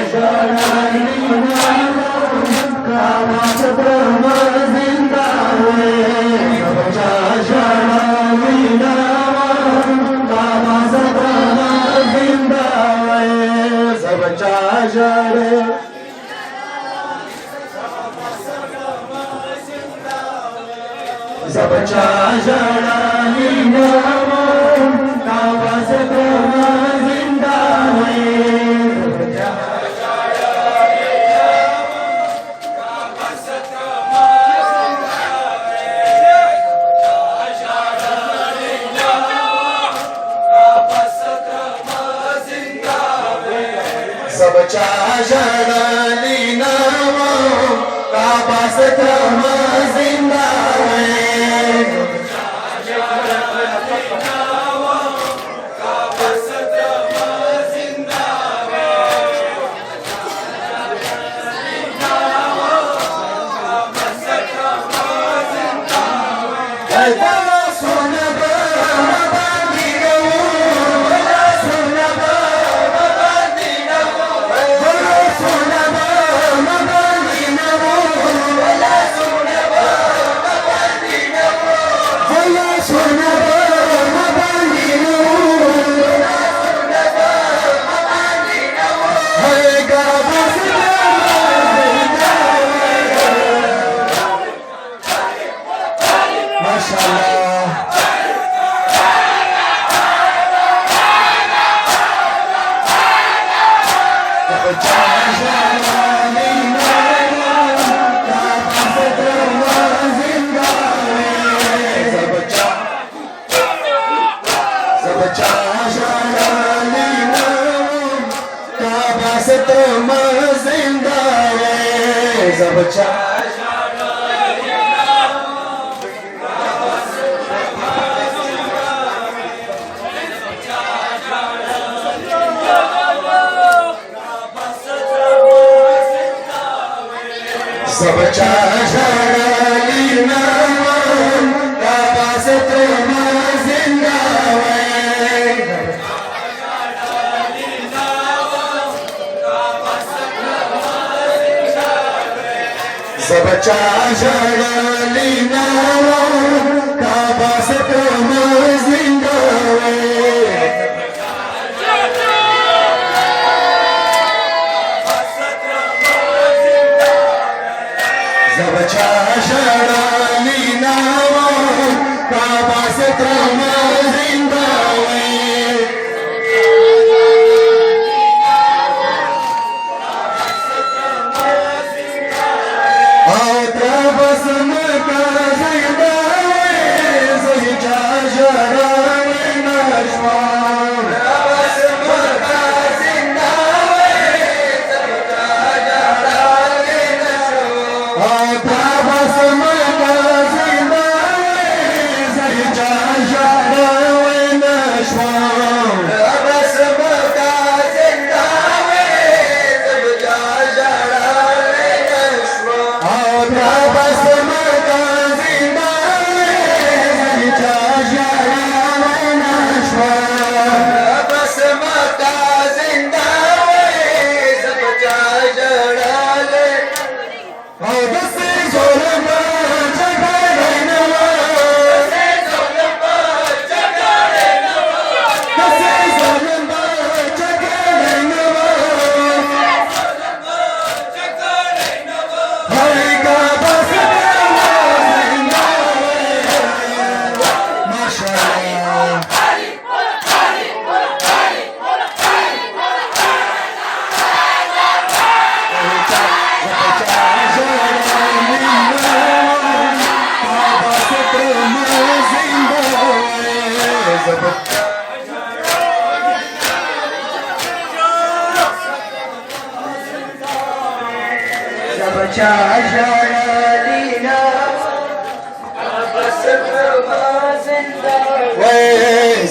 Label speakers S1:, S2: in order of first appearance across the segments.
S1: सबचा जड़ानी नामो कावास क्रम जिंदा सबचा जड़ानी नामो कावास क्रम जिंदा सबचा जड़ानी नामो कावास क्रम जिंदा सबचा जड़ानी नामो कावास क्रम जिंदा सबचा जड़ानी नामो कावास क्रम जिंदा सबचा जड़ानी नामो कावास क्रम जिंदा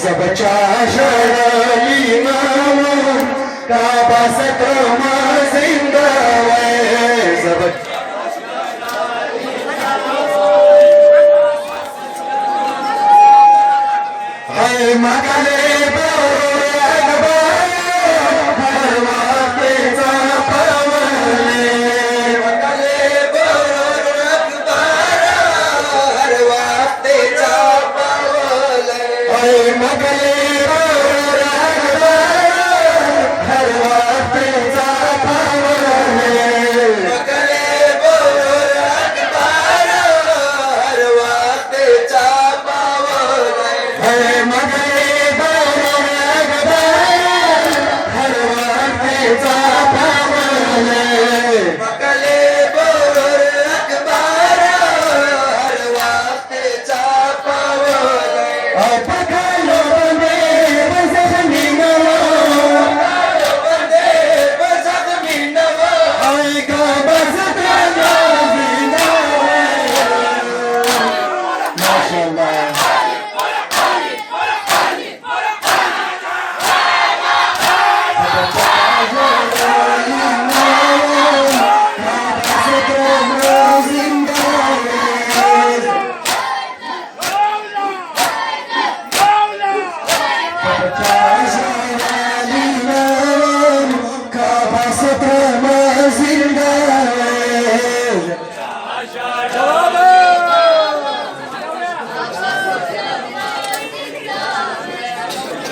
S1: सबचा जड़ानी नामो कावास क्रम जिंदा हाय मगले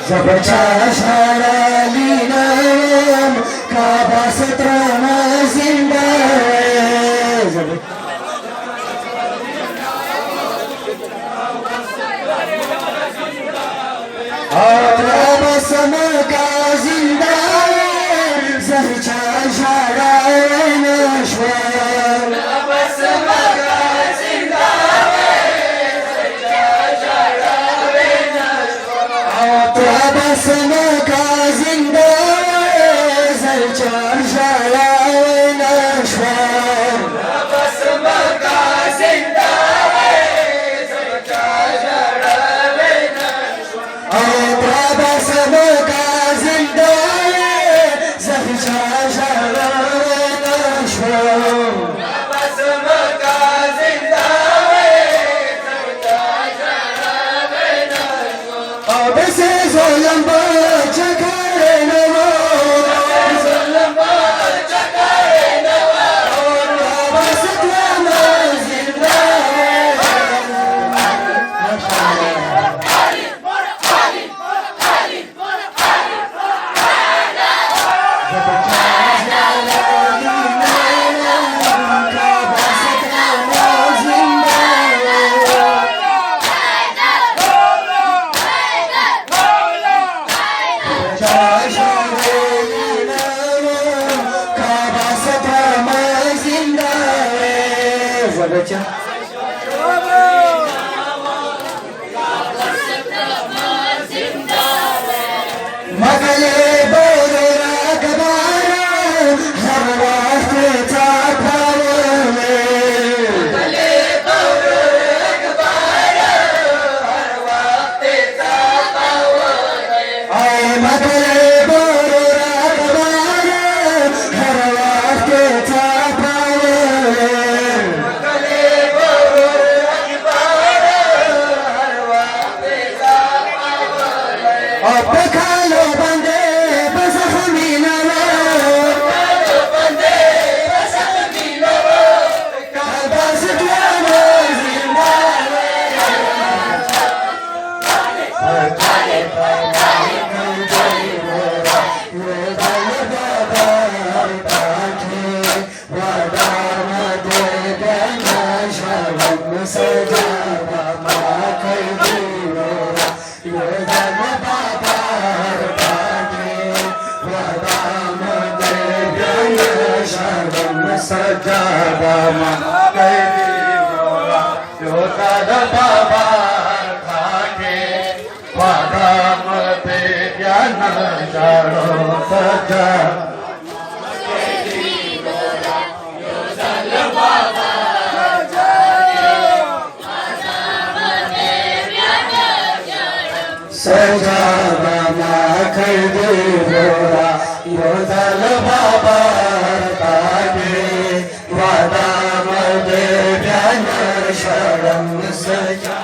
S1: जबच्या शाळालीनम काबा सत्राना जिंदा काबा समका जिंदा जबच्या शाळालीनश्वर काबा समका जिंदा समका जिंदा जलच्या शाळानश्वर समका जिंदा जलच्या शाळानश्वर समका जिंदा जलच्या शाळानश्वर समका जिंदा से ज़ुल्म चकारे नवा ज़ुल्म चकारे नवा बस तुम जिंदा मगले बोरा गबारा हर वक्त चापावे मगले बोरा गबारा हर वक्त चापावे आए मगले बोरा गबारा हर वक्त चापावे मगले बोरा गबारा हर वक्त चापावे अब खालो बंदे बस हमी नवा खालो बंदे बस हमी नवा काबा से तुम जिंदा सजावा योता बाबा खाके वादाम ते ज्ञान जानो सजा सजावा खर दे बोरा योदल बाबा वादामदे ज्ञान शरणं सजा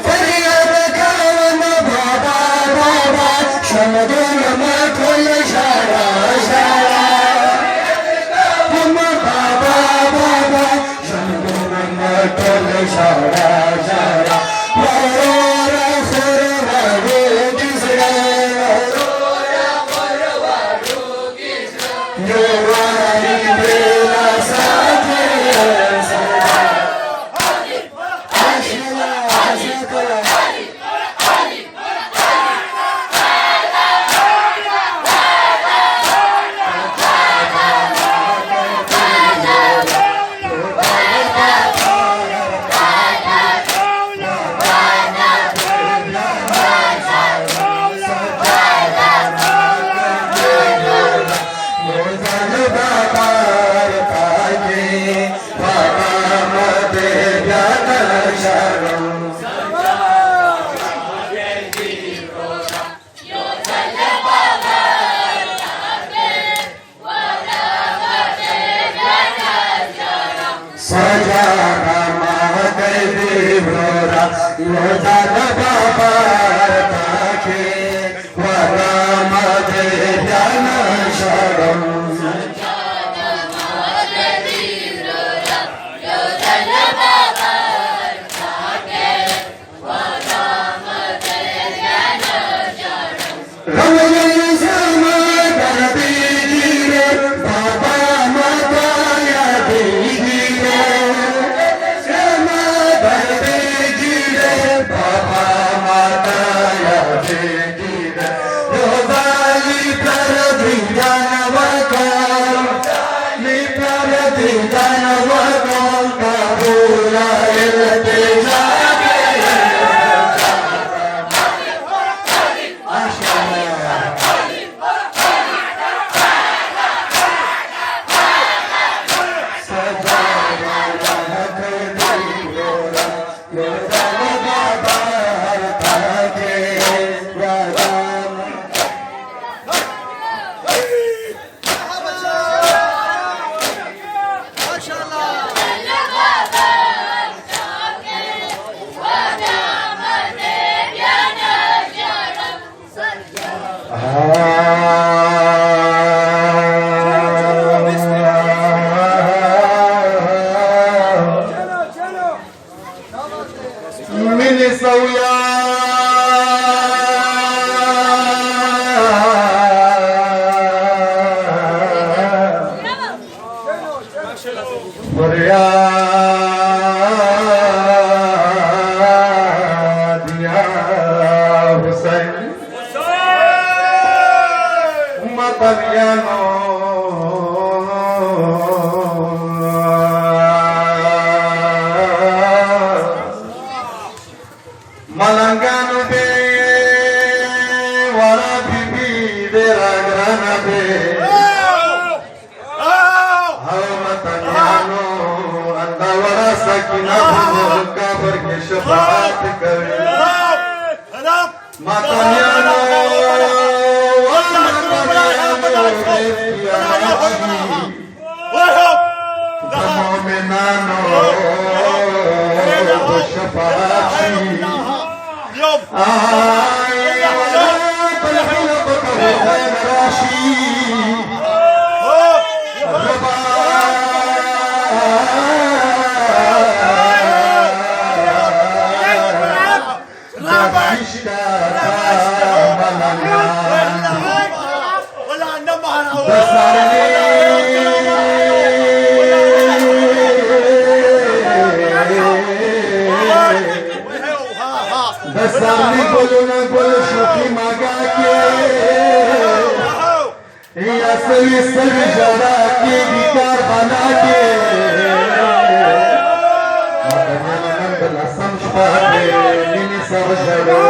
S1: फरियाद खावन बाबा बाबा शमदन मखल शारा शारा हम बाबा बाबा शमदन मखल शारा शारा Malangano be, wara bibi de ragrana be. Matanyano, andawara sakina bhulka barke shafaat kare. Matanyano, Menano, shafaat. Sarni bolo na bolo shoki maga ke ya sali sali jara ke gikar bana ke matanya nandala samshpate nini sarjaro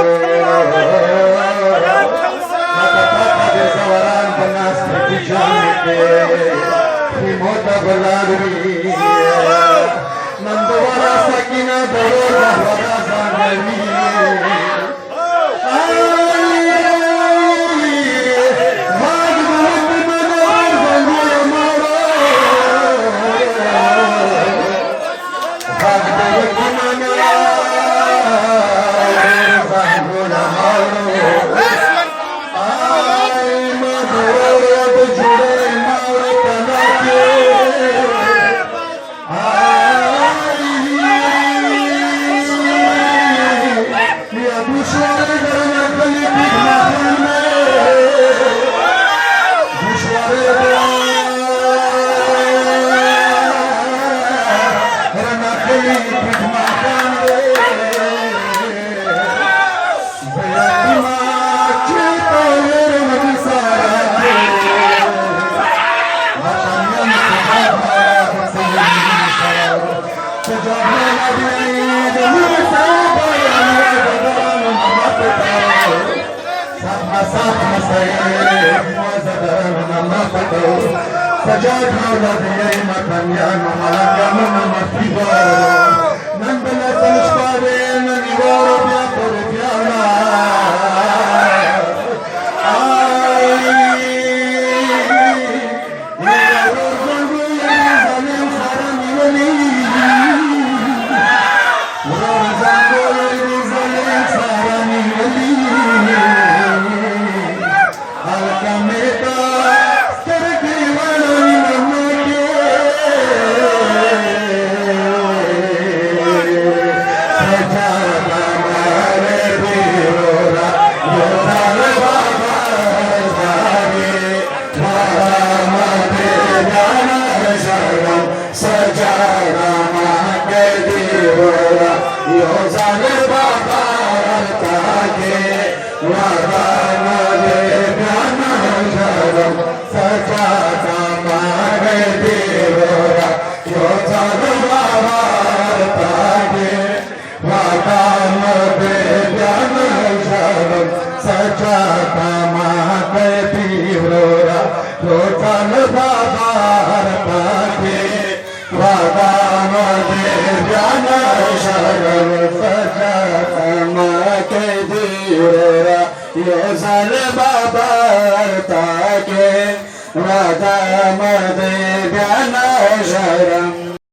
S1: matata de zawaran banas priti janite himota baladri nandwara sakina doro wara zanani Yo रे बाबा ताके वादामध्ये ज्ञान शरण